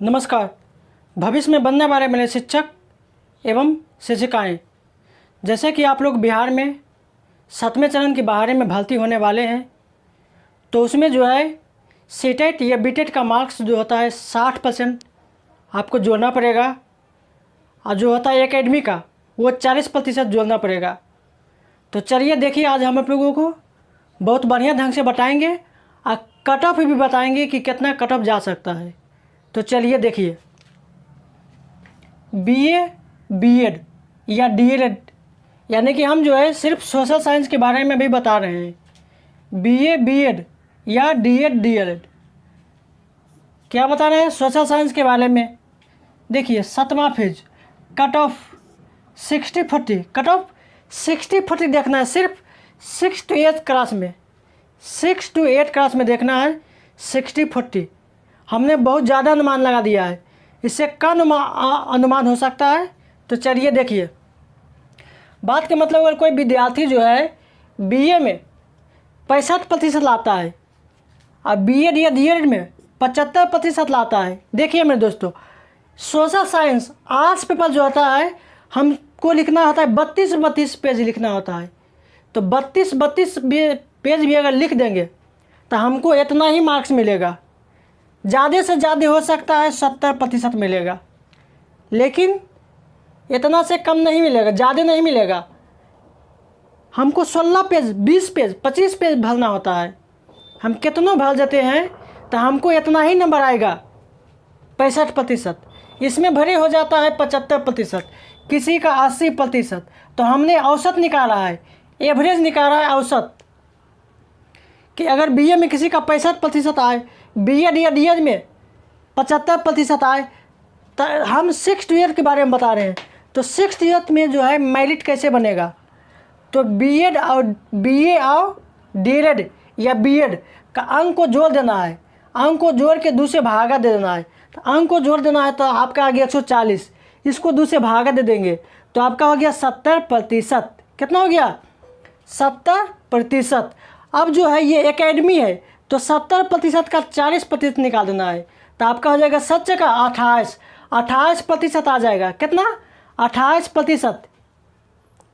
नमस्कार। भविष्य में बनने वाले मेरे शिक्षक एवं शिक्षिकाएँ, जैसे कि आप लोग बिहार में 7वें चरण के बारे में भर्ती होने वाले हैं, तो उसमें जो है सीटेट या बीटेट का मार्क्स जो होता है 60% आपको जोड़ना पड़ेगा, और जो होता है एकेडमी का वो 40% जोड़ना पड़ेगा। तो चलिए देखिए, आज हम आप लोगों को बहुत बढ़िया ढंग से बताएंगे और कट ऑफ भी बताएंगे कि कितना कट ऑफ जा सकता है। तो चलिए देखिए, बीए, बीएड या डीएलएड, यानी कि हम जो है सिर्फ सोशल साइंस के बारे में भी बता रहे हैं। बीए, बीएड या डीएड, डीएलएड क्या बता रहे हैं सोशल साइंस के बारे में। देखिए 7वां phase cut off 60-40, cut off 60-40 देखना है, सिर्फ 6 to 8 क्लास में, 6 to 8 क्लास में देखना है 60-40। हमने बहुत ज़्यादा अनुमान लगा दिया है, इससे कम अनुमान हो सकता है। तो चलिए देखिए, बात का मतलब अगर कोई विद्यार्थी जो है बीए में 65% लाता है और बीएड या डीएड में 75% लाता है। देखिए मेरे दोस्तों, सोशल साइंस आर्ट्स पेपर जो होता है हमको लिखना होता है 32 पेज लिखना होता है। तो 32 पेज भी अगर लिख देंगे तो हमको इतना ही मार्क्स मिलेगा। ज़्यादा से ज़्यादा हो सकता है 70% मिलेगा, लेकिन इतना से कम नहीं मिलेगा, ज़्यादा नहीं मिलेगा। हमको 16 पेज, 20 पेज, 25 पेज भरना होता है। हम कितनों भर देते हैं तो हमको इतना ही नंबर आएगा 65%। इसमें भरे हो जाता है 75%, किसी का 80%। तो हमने औसत निकाला है, एवरेज निकाला है औसत, कि अगर बीए में किसी का 65% आए, बीएड या डीएड में 75% आए, तो हम 6 to 8 के बारे में बता रहे हैं। तो 6 to 8 में जो है मेरिट कैसे बनेगा, तो बीएड और बीए और डीएड या बीएड का अंक को जोड़ देना है, अंक को जोड़ के 2 से भागा दे देना है। तो अंक को जोड़ देना है तो आपका आ गया 140, इसको 2 से भागा दे देंगे तो आपका हो गया 70%। कितना हो गया? 70%। अब जो है ये एकेडमी है, तो 70% का 40% निकाल देना है, तो आपका हो जाएगा 7 का 28% आ जाएगा। कितना? 28%।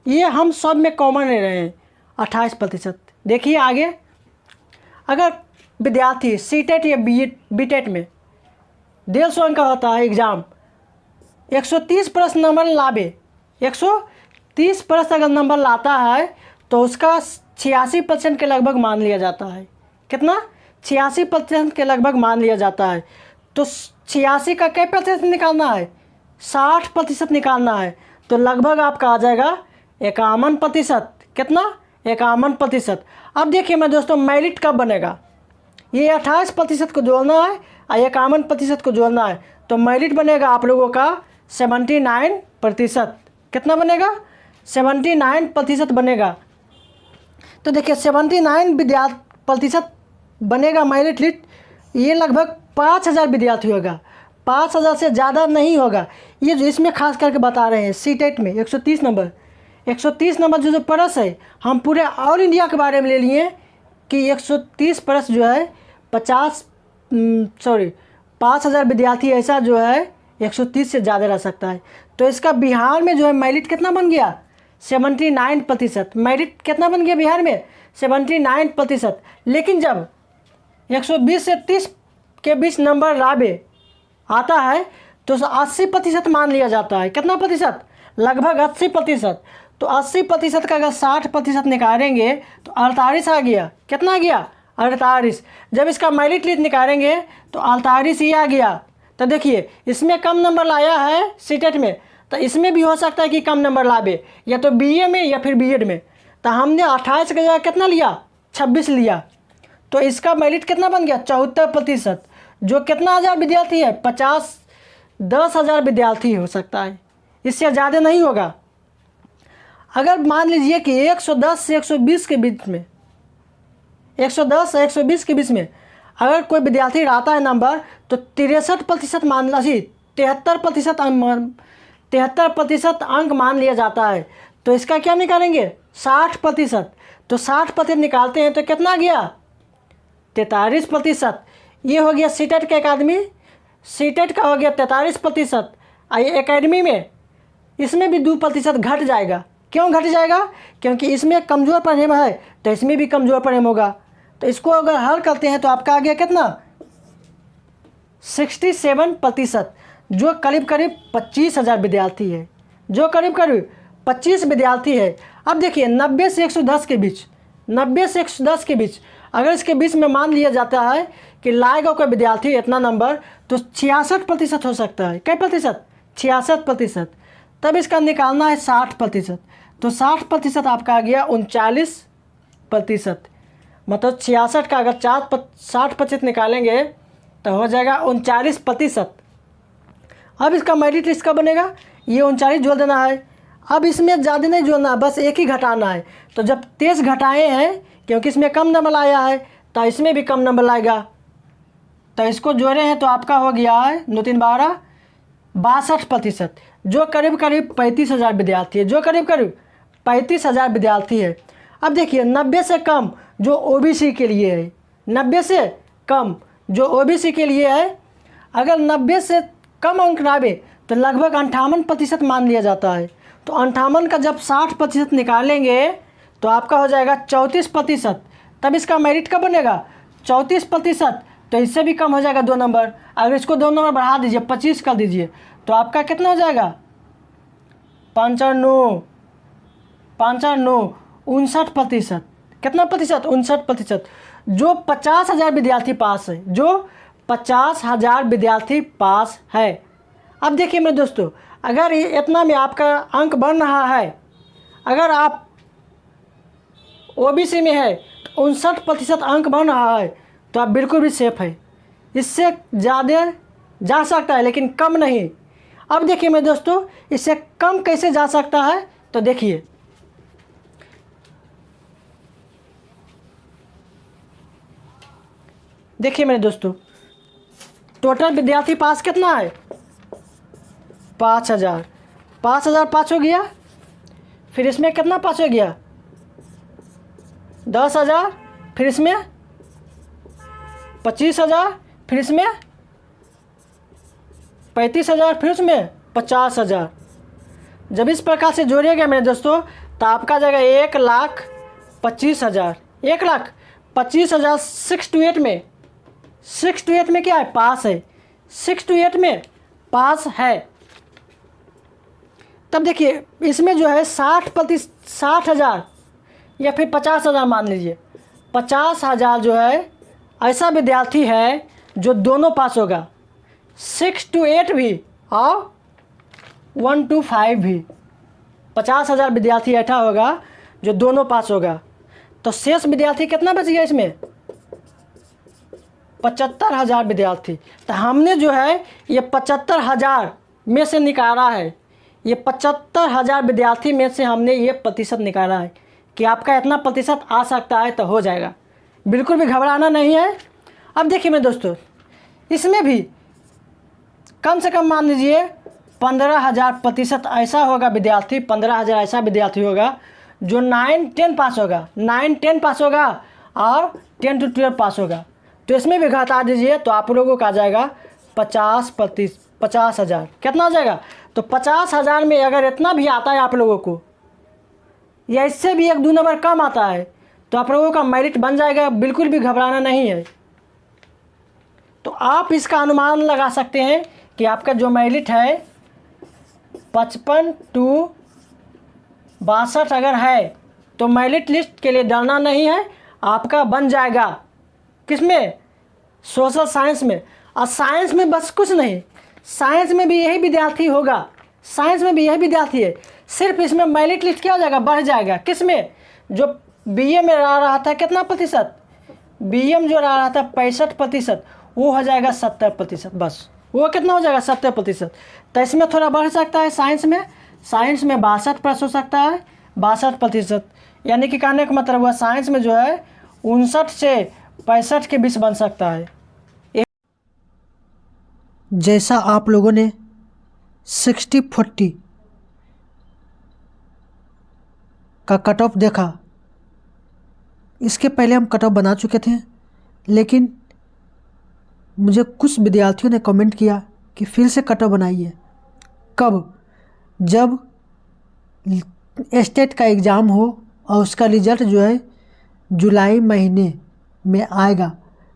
ये हम सब में कॉमन ले रहे हैं 28%। देखिए आगे, अगर विद्यार्थी सीटेट या बीटेट में 150 अंक का होता है एग्ज़ाम, 130 प्रश्न नंबर लावे, 130 प्रश्न अगर नंबर लाता है तो उसका 86% के लगभग मान लिया जाता है। कितना? 86% के लगभग मान लिया जाता है। तो 86 का क्या प्रतिशत निकालना है? 60% निकालना है। तो लगभग आपका आ जाएगा 51%। कितना? 51%। अब देखिए मेरे दोस्तों, मेरिट कब बनेगा? ये 28% को जोड़ना है और 51% को जोड़ना है, तो मेरिट बनेगा आप लोगों का 79%। कितना बनेगा? 79% बनेगा। तो देखिए 79% बनेगा मेरिट लिस्ट। ये लगभग 5000 विद्यार्थी होगा, 5000 से ज़्यादा नहीं होगा। ये जो इसमें खास करके बता रहे हैं सीटेट में 130 नंबर, 130 नंबर जो प्रश्न है, हम पूरे ऑल इंडिया के बारे में ले लिए कि 130 प्रश्न जो है 5000 विद्यार्थी ऐसा जो है 130 से ज़्यादा रह सकता है। तो इसका बिहार में जो है मेरिट कितना बन गया? 79%। मेरिट कितना बन गया बिहार में? 79%। लेकिन जब 120 से 30 के बीच नंबर लावे आता है तो 80% मान लिया जाता है। कितना प्रतिशत? लगभग 80%। तो 80% का अगर 60% निकालेंगे तो 48 आ गया। कितना आ गया? 48। जब इसका मेरिट लिस्ट निकालेंगे तो 48 ही आ गया। तो देखिए इसमें कम नंबर लाया है सीटेट में, तो इसमें भी हो सकता है कि कम नंबर लावे, या तो बीए में या फिर बीएड में। तो हमने 28 का जगह कितना लिया? 26 लिया। तो इसका मेरिट कितना बन गया? 74%। जो कितना हज़ार विद्यार्थी है? 10,000 विद्यार्थी हो सकता है, इससे ज़्यादा नहीं होगा। अगर मान लीजिए कि 110 से 120 के बीच में, 110 से 120 के बीच में अगर कोई विद्यार्थी लाता है नंबर, तो 63% मान लीजिए, 73% अंक मान लिया जाता है। तो इसका क्या निकालेंगे? 60%। तो 60% निकालते हैं तो कितना गया? 43%। ये हो गया सीटेट का एकेडमी सीटेट का हो गया 43%। एकेडमी में इसमें भी 2% घट जाएगा। क्यों घट जाएगा? क्योंकि इसमें कमज़ोर परिणाम है तो इसमें भी कमज़ोर परिणाम होगा। तो इसको अगर हल करते हैं तो आपका आ गया कितना? 67%, जो करीब करीब 25,000 विद्यार्थी है, जो करीब करीब 25 विद्यार्थी है। अब देखिए 90 से 110 के बीच, 90 से 110 के बीच अगर इसके बीच में मान लिया जाता है कि लाएगा कोई विद्यार्थी इतना नंबर, तो 66% हो सकता है। क्या प्रतिशत? 66%। तब इसका निकालना है 60%, तो 60% आपका आ गया 39%। मतलब 66 का अगर 60% निकालेंगे तो हो जाएगा 39%। अब इसका मेरिट इसका बनेगा, ये 39 जोड़ देना है। अब इसमें ज़्यादा नहीं जोड़ना, बस एक ही घटाना है। तो जब 23 घटाए हैं, क्योंकि इसमें कम नंबर आया है तो इसमें भी कम नंबर लाएगा, तो इसको जोड़े हैं तो आपका हो गया है 9 3 12 62%, जो करीब करीब 35,000 विद्यार्थी है, जो करीब करीब 35,000 विद्यार्थी है। अब देखिए 90 से कम जो ओबीसी के लिए है, 90 से कम जो ओबीसी के लिए है, अगर 90 से कम अंक लावे तो लगभग 58% मान लिया जाता है। तो 58 का जब 60% निकालेंगे तो आपका हो जाएगा 34%। तब इसका मेरिट कब बनेगा? 34%। तो इससे भी कम हो जाएगा 2 नंबर। अगर इसको 2 नंबर बढ़ा दीजिए, 25 कर दीजिए, तो आपका कितना हो जाएगा? 95 59%। कितना प्रतिशत? 59%। जो 50,000 विद्यार्थी पास है, जो 50,000 विद्यार्थी पास है। अब देखिए मेरे दोस्तों, अगर इतना में आपका अंक बन रहा है, अगर आप ओबीसी में है तो 59% अंक बन रहा है, तो आप बिल्कुल भी सेफ है। इससे ज़्यादा जा सकता है लेकिन कम नहीं। अब देखिए मेरे दोस्तों, इससे कम कैसे जा सकता है, तो देखिए मेरे दोस्तों, टोटल विद्यार्थी पास कितना है? 5,000। 5,000 पास हो गया, फिर इसमें कितना पास हो गया? 10,000, फिर इसमें 25,000, फिर इसमें 35,000, फिर उसमें 50,000। जब इस प्रकार से जोड़िएगा मेरे दोस्तों तो आपका जाएगा 1,25,000। 1,25,000 6 to 8 में, 6 to 8 में क्या है? पास है। 6 to 8 में पास है। तब देखिए इसमें जो है 60,000 या फिर 50,000 मान लीजिए, 50,000 जो है ऐसा विद्यार्थी है जो दोनों पास होगा, 6 to 8 भी और 1 to 5 भी। 50,000 विद्यार्थी ऐसा होगा जो दोनों पास होगा। तो शेष विद्यार्थी कितना बच गया इसमें? 75,000 विद्यार्थी। तो हमने जो है ये 75,000 में से निकाला है, ये 75,000 विद्यार्थी में से हमने ये प्रतिशत निकाला है कि आपका इतना प्रतिशत आ सकता है, तो हो जाएगा। बिल्कुल भी घबराना नहीं है। अब देखिए मेरे दोस्तों, इसमें भी कम से कम मान लीजिए 15,000 प्रतिशत ऐसा होगा विद्यार्थी, 15,000 ऐसा विद्यार्थी होगा जो 9 10 पास होगा, 9 10 पास होगा और 10 to 12 पास होगा। तो इसमें भी घटा दीजिए तो आप लोगों का आ जाएगा 50,000। कितना आ जाएगा? तो 50,000 में अगर इतना भी आता है आप लोगों को, या इससे भी 1 2 नंबर कम आता है, तो आप लोगों का मेरिट बन जाएगा। बिल्कुल भी घबराना नहीं है। तो आप इसका अनुमान लगा सकते हैं कि आपका जो मेरिट है 55 to 62 अगर है तो मेरिट लिस्ट के लिए डरना नहीं है, आपका बन जाएगा। किसमें? सोशल साइंस में। और साइंस में बस कुछ नहीं, साइंस में भी यही विद्यार्थी होगा, साइंस में भी यही विद्यार्थी है। सिर्फ इसमें मेरिट लिस्ट क्या हो जाएगा? बढ़ जाएगा। किसमें? जो बीए में रहा था कितना प्रतिशत? बीए में जो रहा था 65%, वो हो जाएगा 70%। बस वो कितना हो जाएगा? 70%। तो इसमें थोड़ा बढ़ सकता है साइंस में 62% हो सकता है, 62%। यानी कि कहने का मतलब हुआ साइंस में जो है 59 से 65 के बीच बन सकता है। जैसा आप लोगों ने 60-40 का कट ऑफ देखा, इसके पहले हम कट ऑफ बना चुके थे, लेकिन मुझे कुछ विद्यार्थियों ने कमेंट किया कि फिर से कट ऑफ बनाइए। कब? जब स्टेट का एग्ज़ाम हो और उसका रिज़ल्ट जो है जुलाई महीने में आएगा,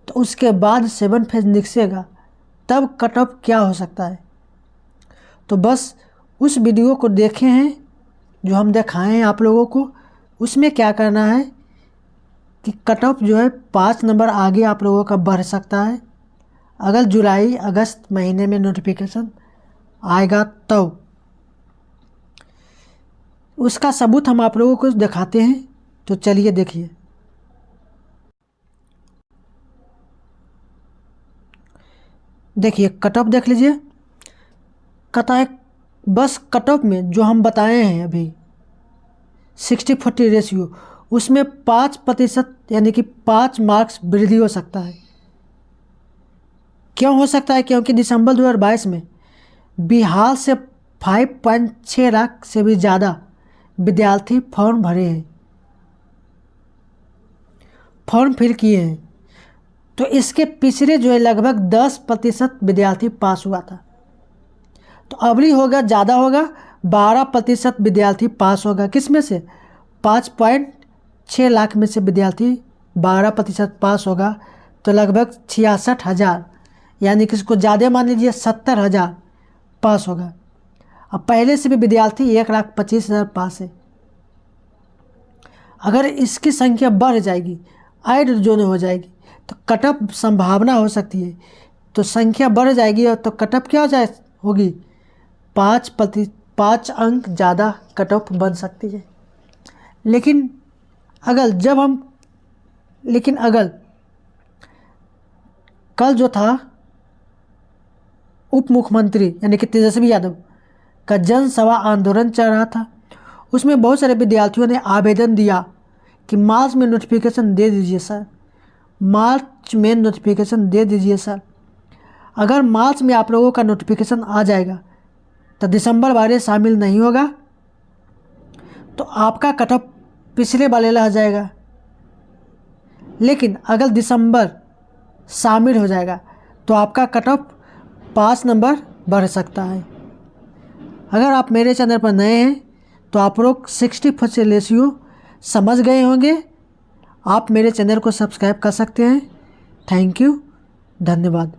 तो उसके बाद 7 फेज निकलेगा, तब कट ऑफ क्या हो सकता है। तो बस उस वीडियो को देखे हैं जो हम दिखाए हैं आप लोगों को। उसमें क्या करना है कि कट ऑफ जो है 5 नंबर आगे आप लोगों का बढ़ सकता है अगर जुलाई अगस्त महीने में नोटिफिकेशन आएगा तो। उसका सबूत हम आप लोगों को दिखाते हैं, तो चलिए देखिए। देखिए कट ऑफ देख लीजिए। कहता है बस कट ऑफ में जो हम बताए हैं अभी 60-40 रेशियो, उसमें 5% यानी कि 5 मार्क्स वृद्धि हो सकता है। क्यों हो सकता है? क्योंकि दिसंबर 2022 में बिहार से 5.6 लाख से भी ज़्यादा विद्यार्थी फॉर्म भरे हैं, फॉर्म फिल किए हैं। तो इसके पिछले जो है लगभग 10% विद्यार्थी पास हुआ था। तो अबरी होगा ज़्यादा होगा, 12% विद्यार्थी पास होगा। किस में से? 5.6 लाख में से विद्यार्थी 12% पास होगा, तो लगभग 66,000, यानी कि इसको ज़्यादा मान लीजिए 70,000 पास होगा। अब पहले से भी विद्यार्थी 1,25,000 पास है। अगर इसकी संख्या बढ़ जाएगी, ऐड जोन हो जाएगी, तो कटअप संभावना हो सकती है। तो संख्या बढ़ जाएगी और तो कटअप क्या हो जाए होगी, 5 अंक ज़्यादा कटअप बन सकती है। लेकिन अगर कल जो था उप मुख्यमंत्री यानी कि तेजस्वी यादव का जनसभा आंदोलन चल रहा था, उसमें बहुत सारे विद्यार्थियों ने आवेदन दिया कि मार्च में नोटिफिकेशन दे दीजिए सर, मार्च में नोटिफिकेशन दे दीजिए सर। अगर मार्च में आप लोगों का नोटिफिकेशन आ जाएगा तो दिसंबर वाले शामिल नहीं होगा, तो आपका कट ऑफ पिछले वाले रह जाएगा। लेकिन अगर दिसंबर शामिल हो जाएगा तो आपका कट ऑफ 5 नंबर बढ़ सकता है। अगर आप मेरे चैनल पर नए हैं तो आप लोग 60% रेशियो समझ गए होंगे। आप मेरे चैनल को सब्सक्राइब कर सकते हैं। थैंक यू, धन्यवाद।